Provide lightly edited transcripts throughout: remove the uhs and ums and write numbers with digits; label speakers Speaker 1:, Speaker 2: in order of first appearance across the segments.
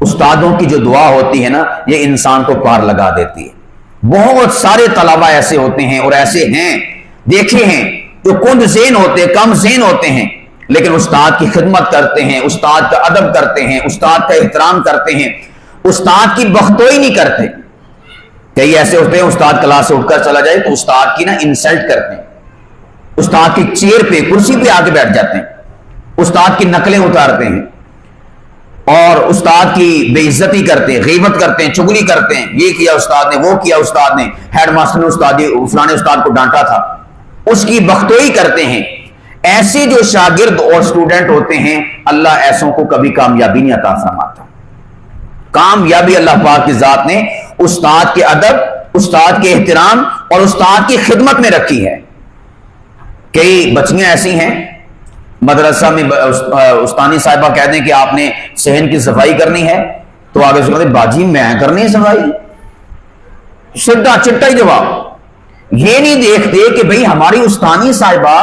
Speaker 1: استادوں کی جو دعا ہوتی ہے نا، یہ انسان کو پار لگا دیتی ہے۔ بہت سارے طلبہ ایسے ہوتے ہیں اور ایسے ہیں دیکھے ہیں جو کند ذہن ہوتے ہیں، کم ذہن ہوتے ہیں، لیکن استاد کی خدمت کرتے ہیں، استاد کا ادب کرتے ہیں، استاد کا احترام کرتے ہیں، استاد کی بختوئی نہیں کرتے۔ کئی ایسے ہوتے ہیں استاد کلاس سے اٹھ کر چلا جائے تو استاد کی نا انسلٹ کرتے ہیں، استاد کی چیئر پہ کرسی پہ آ کے بیٹھ جاتے ہیں، استاد کی نقلیں اتارتے ہیں اور استاد کی بے عزتی کرتے ہیں، غیبت کرتے ہیں، چغلی کرتے ہیں، یہ کیا استاد نے، وہ کیا استاد نے، ہیڈ ماسٹر نے فلانے استاد کو ڈانٹا تھا، اس کی بختوئی کرتے ہیں۔ ایسے جو شاگرد اور اسٹوڈنٹ ہوتے ہیں، اللہ ایسوں کو کبھی کامیابی نہیں عطا فرماتا۔ کامیابی اللہ پاک کی ذات نے استاد کے ادب، استاد کے احترام اور استاد کی خدمت میں رکھی ہے۔ کئی بچیاں ایسی ہیں مدرسہ میں استانی صاحبہ کہہ دیں کہ آپ نے صحن کی صفائی کرنی ہے تو آگے سے کہتے ہیں باجی میں کرنی ہے صفائی، سیدھا چٹا ہی جواب۔ یہ نہیں دیکھتے کہ بھئی ہماری استانی صاحبہ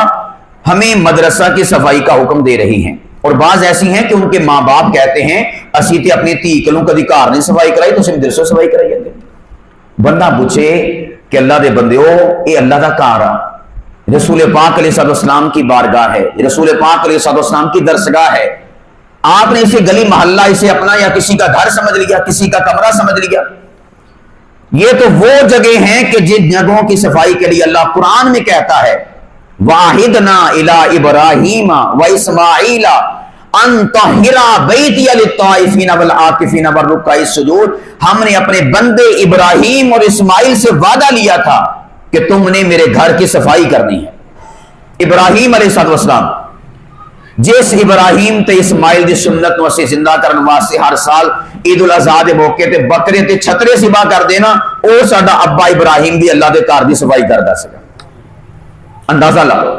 Speaker 1: ہمیں مدرسہ کی صفائی کا حکم دے رہی ہیں، اور بعض ایسی ہیں کہ ان کے ماں باپ کہتے ہیں اسی تے اپنی تھی کلوں کدی گھر نہیں صفائی کرائی تو صرف درسوں صفائی کرائی جاتے۔ بندہ پوچھے کہ اللہ دے بندیو اے اللہ دا کار آ، رسول پاک علیہ السلام کی بارگاہ ہے، رسول پاک علیہ السلام کی درسگاہ ہے، آپ نے اسے گلی محلہ اسے اپنا یا کسی کا گھر سمجھ لیا، کسی کا کمرہ سمجھ لیا۔ یہ تو وہ جگہ ہیں کہ جن جگہوں کی صفائی کے لیے اللہ قرآن میں کہتا ہے وَاحِدْنَا إِلَىٰ إِبْرَاهِيمَ وَإِسْمَاعِيلَ أَن طَهِّرَ بَيْتِيَ لِلطَّائِفِينَ وَالْعَاكِفِينَ وَالرُّكَّعِ السُّجُودِ، ہم نے اپنے بندے ابراہیم اور اسماعیل سے وعدہ لیا تھا کہ تم نے میرے گھر کی صفائی کرنی ہے۔ ابراہیم علیہ السلام جس ابراہیم تے اسماعیل دی سنت نو اسی زندہ کرن واسطے ہر سال عید الاضحیٰ دے موقع تے بکرے تے چھترے ذبح کر دینا، او ساڈا ابا ابراہیم بھی اللہ دے گھر دی صفائی کردا سی۔ اندازہ لاؤ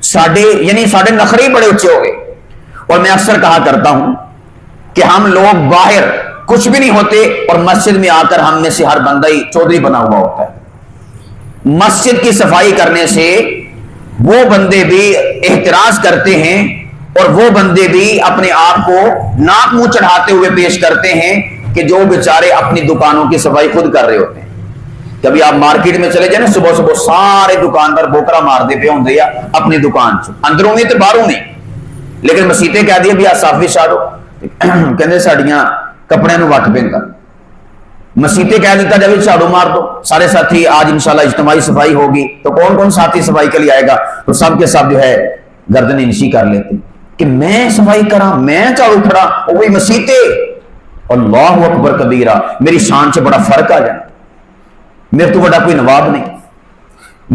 Speaker 1: ساڈے نخرے بڑے اونچے ہو گئے۔ اور میں اکثر کہا کرتا ہوں کہ ہم لوگ باہر کچھ بھی نہیں ہوتے اور مسجد میں آ کر ہم میں سے ہر بندہ ہی چودھری بنا ہوا ہوتا ہے۔ مسجد کی صفائی کرنے سے وہ بندے بھی احتراز کرتے ہیں اور وہ بندے بھی اپنے آپ کو ناک منہ چڑھاتے ہوئے پیش کرتے ہیں کہ جو بیچارے اپنی دکانوں کی صفائی خود کر رہے ہوتے ہیں۔ کبھی آپ مارکیٹ میں چلے جائیں نا، صبح صبح سارے دکاندار بوکرا مار دے پہ ہوندے یا اپنی دکان چ اندروں میں تے باہروں نہیں، لیکن مسیطے کہہ دیا بھی آ صافی شادو کہندے ساڈیاں کپڑے نو وٹ پیندا، مسیطے کہہ دیتا جب جھاڑو مار دو سارے ساتھی آج انشاءاللہ اجتماعی صفائی ہوگی، تو کون کون ساتھی صفائی کے لیے آئے گا؟ تو سب کے سب جو ہے گردن انشی کر لیتے کہ میں صفائی کراں، میں جھاڑو پھڑا، وہی مسیطے۔ اللہ اکبر کبیرہ، میری شان سے بڑا فرق آ جائے، میرے تو بڑا کوئی نواب نہیں۔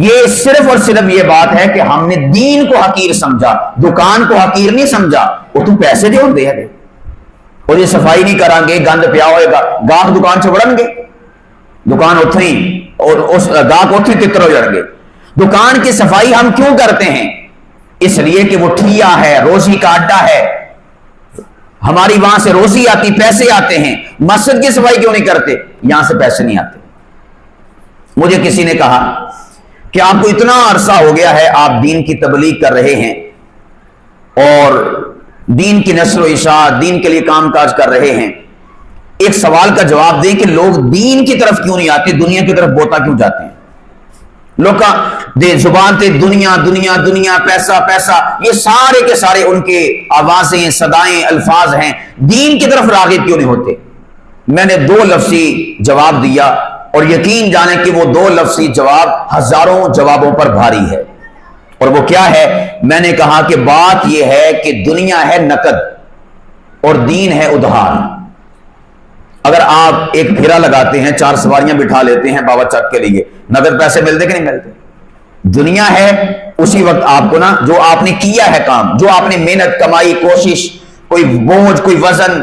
Speaker 1: یہ صرف اور صرف یہ بات ہے کہ ہم نے دین کو حقیر سمجھا، دکان کو حقیر نہیں سمجھا۔ وہ تو پیسے دے ہوندے ہیں اور یہ صفائی نہیں کریں گے، گند پیا ہوئے گا، گاہک دکان سے بڑھن گے، دکان اتھے ہی اور اس گاہک اتھے تتر ہو جائیں گے۔ دکان کی صفائی ہم کیوں کرتے ہیں؟ اس لیے کہ وہ ٹھیا ہے، روزی کا اڈا ہے، ہماری وہاں سے روزی آتی، پیسے آتے ہیں۔ مسجد کی صفائی کیوں نہیں کرتے؟ یہاں سے پیسے نہیں آتے۔ مجھے کسی نے کہا کہ آپ کو اتنا عرصہ ہو گیا ہے آپ دین کی تبلیغ کر رہے ہیں اور دین کی نشر و اشاعت، دین کے لیے کام کاج کر رہے ہیں، ایک سوال کا جواب دیں کہ لوگ دین کی طرف کیوں نہیں آتے، دنیا کی طرف بوتا کیوں جاتے ہیں؟ لوگ دے زبان تے دنیا دنیا دنیا، پیسہ پیسہ، یہ سارے کے سارے ان کے آوازیں، صدائیں، الفاظ ہیں، دین کی طرف راغب کیوں نہیں ہوتے؟ میں نے 2 لفظی جواب دیا اور یقین جانے کہ وہ 2 لفظی جواب ہزاروں جوابوں پر بھاری ہے۔ اور وہ کیا ہے؟ میں نے کہا کہ بات یہ ہے کہ دنیا ہے نقد اور دین ہے ادھار۔ اگر آپ ایک پھیرا لگاتے ہیں، 4 سواریاں بٹھا لیتے ہیں بابا چک کے لیے، نقد پیسے ملتے کہ نہیں ملتے؟ دنیا ہے اسی وقت آپ کو نا جو آپ نے کیا ہے کام، جو آپ نے محنت کمائی کوشش، کوئی بوجھ کوئی وزن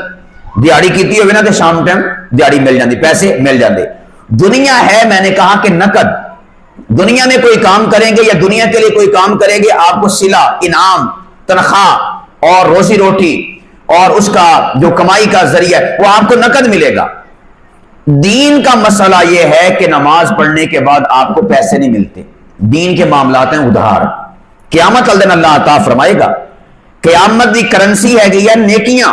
Speaker 1: دیہڑی کیتی ہوگی نا تو شام ٹائم دیہڑی مل جاتی، پیسے مل جاتے۔ دنیا ہے میں نے کہا کہ نقد، دنیا میں کوئی کام کریں گے یا دنیا کے لیے کوئی کام کریں گے، آپ کو صلہ، انعام، تنخواہ اور روزی روٹی اور اس کا جو کمائی کا ذریعہ وہ آپ کو نقد ملے گا۔ دین کا مسئلہ یہ ہے کہ نماز پڑھنے کے بعد آپ کو پیسے نہیں ملتے، دین کے معاملات ہیں ادھار۔ قیامت والے دن اللہ عطا فرمائے گا، قیامت دی کرنسی ہے گئی ہے نیکیاں،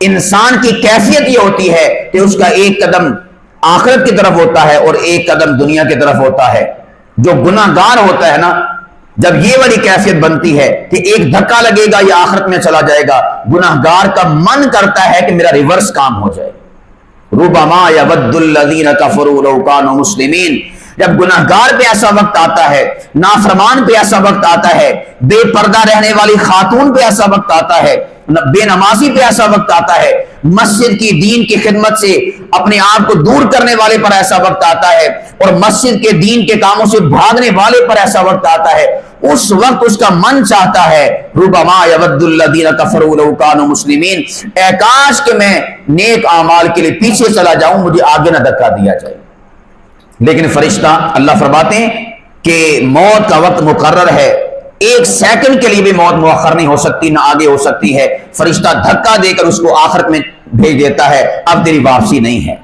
Speaker 1: انسان کی کیفیت یہ ہوتی ہے کہ اس کا ایک قدم آخرت کی طرف ہوتا ہے اور ایک قدم دنیا کی طرف ہوتا ہے. جو گناہ گار ہوتا ہے نا، جب یہ والی کیفیت بنتی ہے کہ ایک دھکا لگے گا یا آخرت میں چلا جائے گا، گناہ گار کا من کرتا ہے کہ میرا ریورس کام ہو جائے. ربما یود الذین کفروا لو کانوا مسلمین. جب گناہ گار پہ ایسا وقت آتا ہے، نافرمان پہ ایسا وقت آتا ہے، بے پردہ رہنے والی خاتون پہ ایسا وقت آتا ہے، بے نمازی پہ ایسا وقت آتا ہے، مسجد کی دین کی خدمت سے اپنے آپ کو دور کرنے والے پر ایسا وقت آتا ہے، اور مسجد کے دین کے کاموں سے بھاگنے والے پر ایسا وقت آتا ہے، اس وقت اس کا من چاہتا ہے ربما یود الذین کفروا لو کانوا مسلمین، اے کاش کہ میں نیک اعمال کے لیے پیچھے چلا جاؤں، مجھے آگے نہ دھکا دیا جائے. لیکن فرشتہ، اللہ فرماتے ہیں کہ موت کا وقت مقرر ہے، ایک سیکنڈ کے لیے بھی موت مؤخر نہیں ہو سکتی، نہ آگے ہو سکتی ہے. فرشتہ دھکا دے کر اس کو آخرت میں بھیج دیتا ہے، اب تیری واپسی نہیں ہے.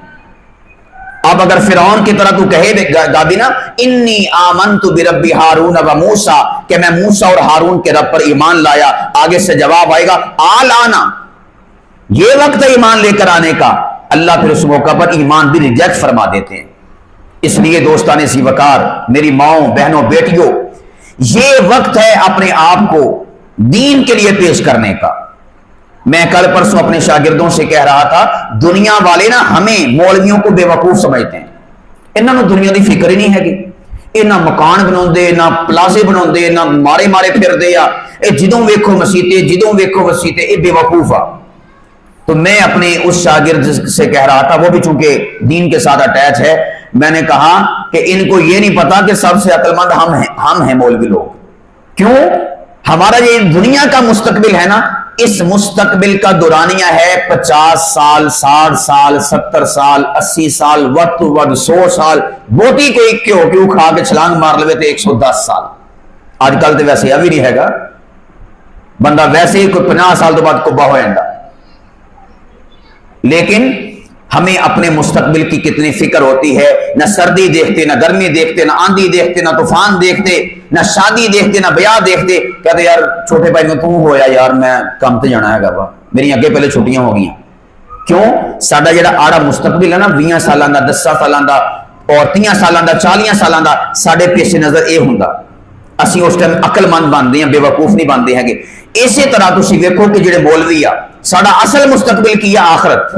Speaker 1: اب اگر فرعون کی طرح تو کہے گا بھی نا انی آمنت برب ہارون و موسیٰ، کہ میں موسیٰ اور ہارون کے رب پر ایمان لایا، آگے سے جواب آئے گا آل آنا، یہ وقت ہے ایمان لے کر آنے کا. اللہ پھر اس موقع پر ایمان بھی ریجیکٹ فرما دیتے ہیں. اس لیے دوستان سی وقار، میری ماؤں، بہنوں، بیٹیوں، یہ وقت ہے اپنے آپ کو دین کے لیے پیش کرنے کا. میں کل پرسوں اپنے شاگردوں سے کہہ رہا تھا، دنیا والے نا ہمیں مولویوں کو بے وقوف سمجھتے ہیں. انہوں نے دنیا دی فکر ہی نہیں ہے گی. یہ نہ مکان بنا، نہ پلازے بنا، نہ مارے مارے پھر دے، یا جدوں ویکھو مسیتے، جدوں ویکھو مسیتے، یہ بے وقوف آ. تو میں اپنے اس شاگرد سے کہہ رہا تھا، وہ بھی چونکہ دین کے ساتھ اٹیچ ہے، میں نے کہا کہ ان کو یہ نہیں پتا کہ سب سے عقل مند ہم ہیں مولوی لوگ. کیوں؟ ہمارا یہ دنیا کا مستقبل ہے نا، اس مستقبل کا دورانیہ ہے 50 سال، 60 سال، 70 سال، 80 سال، وقت 100 سال. بوٹی کوئی کیوں کھا کے چھلانگ مار لے تو 110 سال. آج کل تو ویسے ابھی نہیں ہے گا، بندہ ویسے ہی کوئی 50 سال تو بعد کبا ہو جاتا. لیکن ہمیں اپنے مستقبل کی کتنی فکر ہوتی ہے. نہ سردی دیکھتے، نہ گرمی دیکھتے، نہ آندھی دیکھتے، نہ طوفان دیکھتے، نہ شادی دیکھتے، نہ بیاہ دیکھتے. کہتے یار چھوٹے بھائی میں تو ہویا یار میں کم تے جانا ہے گا، میری اگے پہلے چھٹیاں ہو گئی. کیوں؟ ساڈا جڑا آڑا مستقبل ہے نا 20 سالاں دا، 10 سالاں دا، اور 30 سالاں دا، 40 سالاں دا، ساڈے پیش نظر اے ہوندا. اسی اس ٹائم عقل مند بنتے ہیں، بے وقوف نہیں بنتے ہیں. اسی طرح تسی ویکھو کہ جڑے مولوی آ، ساڈا اصل مستقبل کی ہے آخرت،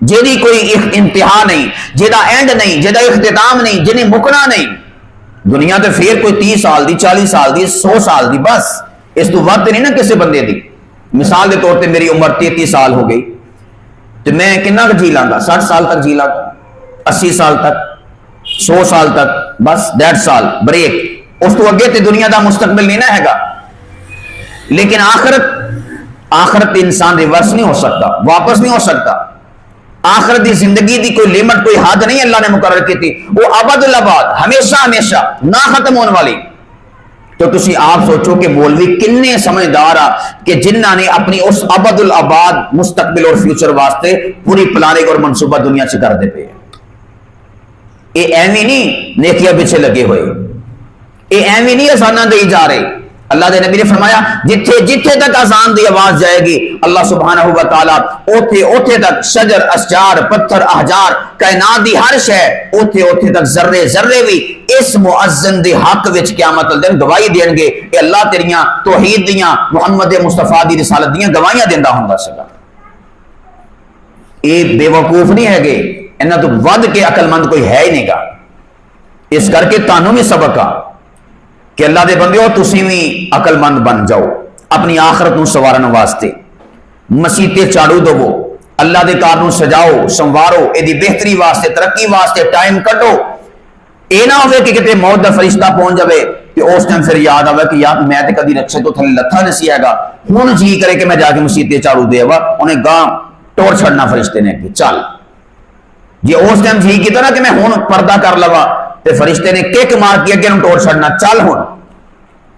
Speaker 1: جیدی کوئی انتہا نہیں، جیدہ اینڈ نہیں، جیدہ اختتام نہیں، جنہیں مکنا نہیں. دنیا تو پھر کوئی 30 سال دی، 40 سال دی، 100 سال دی، بس اس تو وقت نہیں نا کسی بندے دی. مثال دے طور پہ میری عمر 33 سال ہو گئی تو میں کنا جی لاں گا؟ 60 سال تک جی لاں گا، 80 سال تک، 100 سال تک، بس 1.5 سال بریک. اس تو اگے تے دنیا دا مستقبل نہیں نہ ہے گا. لیکن آخرت انسان ریورس نہیں ہو سکتا، واپس نہیں ہو سکتا. آخرت دی زندگی دی کوئی لیمٹ، کوئی حد نہیں اللہ نے مقرر کی تھی. وہ ابد الاباد، ہمیشہ ہمیشہ نہ ختم ہونے والی. تو تسی آپ سوچو کہ مولوی کنے سمجھدار آ کہ جنہاں نے اپنی اس ابد الاباد مستقبل اور فیوچر واسطے پوری پلاننگ اور منصوبہ دنیا سے کر دے پے. یہ ایویں نہیں نیکیاں پیچھے لگے ہوئے، یہ ایویں نہیں آسانہ دے جا رہے. اللہ دے نبی نے فرمایا جتھے تک اذان دی آواز جائے گی اللہ سبحانہ و تعالی اوتھے تک شجر، اشجار، پتھر، احجار، کائنات دی ہر شے اوتھے تک ذرے ذرے بھی اس مؤذن دے حق وچ قیامت دن گواہی دین گے کہ اللہ تیریاں توحید دیاں، محمد مصطفیٰ دی رسالت دیاں گواہیاں دیندا ہوندا سگا. اے بے وقوف نہیں ہے گے، انہاں تو ود کے عقل مند کوئی ہے ہی نہیں گا. اس کر کے تانوں بھی سبق آ کہ اللہ دے بندیو تسی بھی عقل مند بن جاؤ اپنی آخرت نو سوارن واسطے. مسیتے چاڑو دو، اللہ دے کار نو سجاؤ، سنوارو، اے دی بہتری واسطے، ترقی واسطے ٹائم کٹو. اے نہ ہوئے کہ کتے موت دا فرشتہ پہنچ جاوے کہ اس ٹائم پھر یاد آوے کہ یار میں تے کدی رکشے تو تھلے لتھا نسی ہے گا، ہن جی کرے کہ میں جا کے مسیتے چاڑو دے وا، انہیں گاں ٹور چھڑنا فرشتے نے کہ چل. جی اس ٹائم جی کیتا نا کہ میں ہن پردہ کر لوا تے فرشتے نے کک مار کے اگے نوں ٹور چھڑنا چل ہن.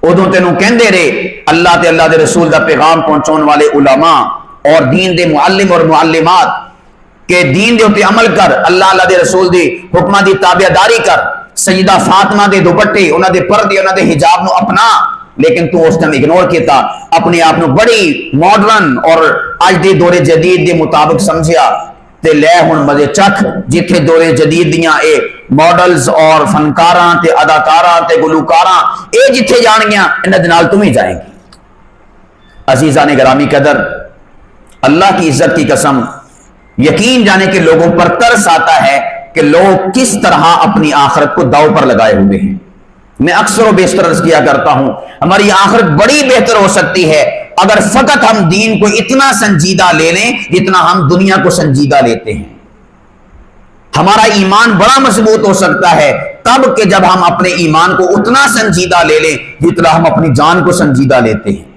Speaker 1: ادوں تینوں کہندے رہے اللہ تے اللہ دے رسول دا پیغام پہنچاؤن والے علماء اور دین دے معلم اور معلمات کہ دین دے اوتے عمل کر، اللہ دے رسول دی حکماں دی تابعداری کر، سیدہ فاطمہ دے دوپٹے، انہاں دے پردے، انہاں دے حجاب نو اپنا. لیکن تو اس ٹائم اگنور کیتا، اپنے آپ کو بڑی ماڈرن اور اج دے دور جدید دے مطابق سمجھیا تے لے ہن مزے چکھ جتھے دور جدید دیاں اے ماڈلز اور فنکاراں تے اداکاراں تے گلوکاراں اے جتھے جان گیاں انہاں دے نال تم ہی جائیں گی۔ عزیزان گرامی قدر، اللہ کی عزت کی قسم یقین جانے کہ لوگوں پر ترس آتا ہے کہ لوگ کس طرح اپنی آخرت کو داؤ پر لگائے ہوئے ہیں۔ میں اکثر و بیشتر عرض کیا کرتا ہوں ہماری آخرت بڑی بہتر ہو سکتی ہے اگر فقط ہم دین کو اتنا سنجیدہ لے لیں جتنا ہم دنیا کو سنجیدہ لیتے ہیں۔ ہمارا ایمان بڑا مضبوط ہو سکتا ہے تب کہ جب ہم اپنے ایمان کو اتنا سنجیدہ لے لیں جتنا ہم اپنی جان کو سنجیدہ لیتے ہیں۔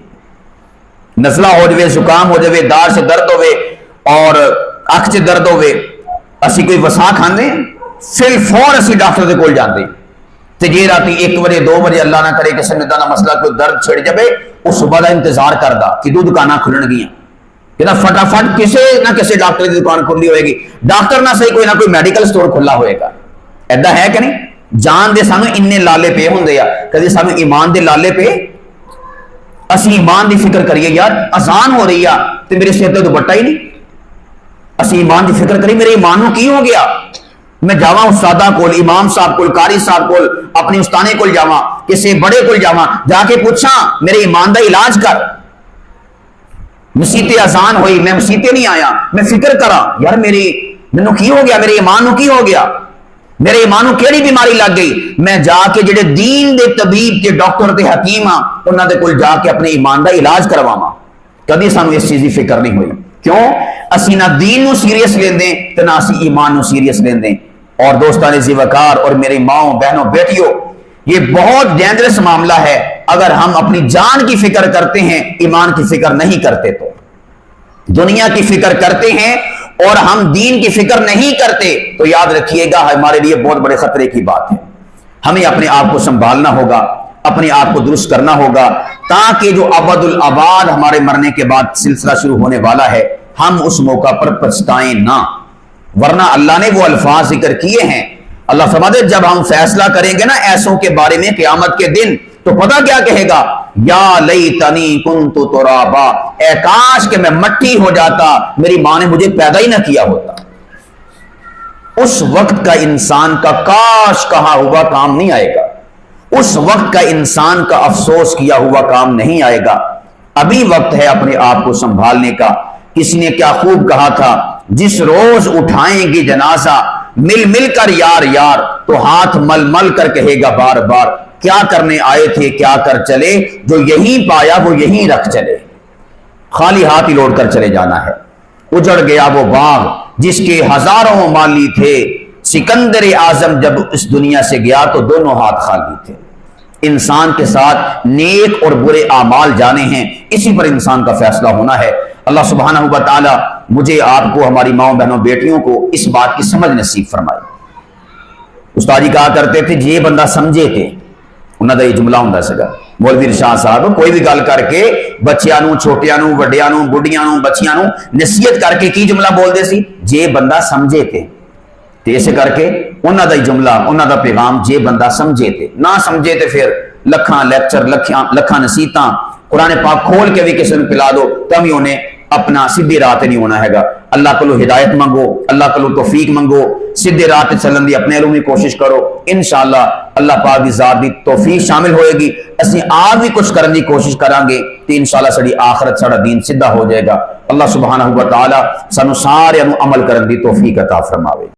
Speaker 1: نزلہ ہو جائے، زکام ہو جائے، دار سے درد ہوئے اور اکھ سے درد ہوئے، اسی کوئی وسا کھانے فل فور اسی ڈاکٹر دے کول جاندے تے جے راتی 1 بجے 2 بجے اللہ نہ کرے کسی نے دانا مسئلہ کوئی درد چھڑ جائے اس صبح دا انتظار کردا کہ دو دکاناں کھلن گیاں کہ فٹافٹ کسی نہ کسی ڈاکٹر کی دکان کھلی ہوئے گی، ڈاکٹر نہ صحیح کوئی نہ کوئی میڈیکل سٹور کھلا ہوئے گا۔ ایدا ہے کہ نہیں؟ جان دے سانو اننے لالے پے ہوندے آ، کدی سانو ایمان دے لالے پے اسی ایمان دی فکر کریے یار اذان ہو رہی ہے تے میرے سر تے دوپٹہ ہی نہیں، اسی ایمان دی فکر کریے میرے ایمان نو کی ہو گیا، میں جاواں استاداں کول، امام صاحب کول، قاری صاحب کول، اپنی استانے کول جاواں، کسی بڑے کول جاواں، جا کے پوچھاں میرے ایمان دا علاج کر۔ مسیتے اذان ہوئی میں مسیتے نہیں آیا، میں فکر کراں یار مینوں کی ہو گیا، میرے ایمان نو کی ہو گیا، میرے ایمان نو کیڑی بیماری لگ گئی، میں جا کے جڑے دین دے طبیب تے ڈاکٹر تے حکیم ہاں انہاں دے کول جا کے اپنے ایمان دا علاج کرواواں۔ کبھی سانو اس چیز دی فکر نہیں ہوئی، کیوں؟ اسی نہ دین نو سیریس لیندے تے نہ اسی ایمان نو سیریس لیندے۔ اور دوستان ذی وقار اور میری ماؤں بہنوں بیٹیوں، یہ بہت ڈینجرس معاملہ ہے اگر ہم اپنی جان کی فکر کرتے ہیں ایمان کی فکر نہیں کرتے تو، دنیا کی فکر کرتے ہیں اور ہم دین کی فکر نہیں کرتے تو یاد رکھیے گا ہمارے لیے بہت بڑے خطرے کی بات ہے۔ ہمیں اپنے آپ کو سنبھالنا ہوگا، اپنے آپ کو درست کرنا ہوگا تاکہ جو ابد الاباد ہمارے مرنے کے بعد سلسلہ شروع ہونے والا ہے ہم اس موقع پر پچھتائیں نہ، ورنہ اللہ نے وہ الفاظ ذکر کیے ہیں۔ اللہ فرماتے جب ہم فیصلہ کریں گے نا ایسوں کے بارے میں قیامت کے دن تو پتہ کیا کہے گا؟ یا لیتنی کنت ترابا، اے کاش کہ میں مٹی ہو جاتا، میری ماں نے مجھے پیدا ہی نہ کیا ہوتا۔ اس وقت کا انسان کا کاش کہا ہوا کام نہیں آئے گا، اس وقت کا انسان کا افسوس کیا ہوا کام نہیں آئے گا۔ ابھی وقت ہے اپنے آپ کو سنبھالنے کا۔ کسی نے کیا خوب کہا تھا، جس روز اٹھائیں گی جنازہ مل مل کر یار یار تو ہاتھ مل مل کر کہے گا بار بار کیا کرنے آئے تھے کیا کر چلے، جو یہیں پایا وہ یہیں رکھ چلے۔ خالی ہاتھ ہی لوٹ کر چلے جانا ہے۔ اجڑ گیا وہ باغ جس کے ہزاروں مالی تھے، سکندر اعظم جب اس دنیا سے گیا تو دونوں ہاتھ خالی تھے۔ انسان کے ساتھ نیک اور برے اعمال جانے ہیں، اسی پر انسان کا فیصلہ ہونا ہے۔ اللہ سبحانہ و تعالی مجھے آپ کو ہماری ماؤں بہنوں بیٹیوں کو اس بات کی سمجھ نصیب فرمائے۔ استاد جی کہا کرتے تھے جی بندہ سمجھے تھے، انہوں نے یہ جملہ ہوں سکا مولوی ارشاد صاحب کوئی بھی گل کر کے بچیاں نو، چھوٹیاں نو، وڈیاں نو، بڑھیاں نو، بچیاں نو نصیحت کر کے کی جملہ بول دے سی؟ جے بندہ سمجھے تھے، تے اسے کر کے انہوں دا جملہ، انہوں دا پیغام جے بندہ سمجھے تھے، نہ سمجھے تے پھر لکھاں لیکچر، لکھاں نصیحتاں قرآن پاک کھول کے بھی کسی نے پلا دو تم ہی انہیں اپنا سیدھی راہ تے نہیں ہونا ہے گا۔ اللہ کلو ہدایت منگو، اللہ کلو توفیق منگو، سیدھی راہ تے چلن دی اپنے علم میں کوشش کرو، انشاءاللہ اللہ پاک دی ذات دی توفیق شامل ہوئے گی۔ اسی آپ بھی کچھ کرنے کی کوشش کریں گے تو انشاءاللہ ساری آخرت سارا دین سیدھا ہو جائے گا۔ اللہ سبحانہ و تعالی سانو سارے عمل کرن دی توفیق عطا فرماوے۔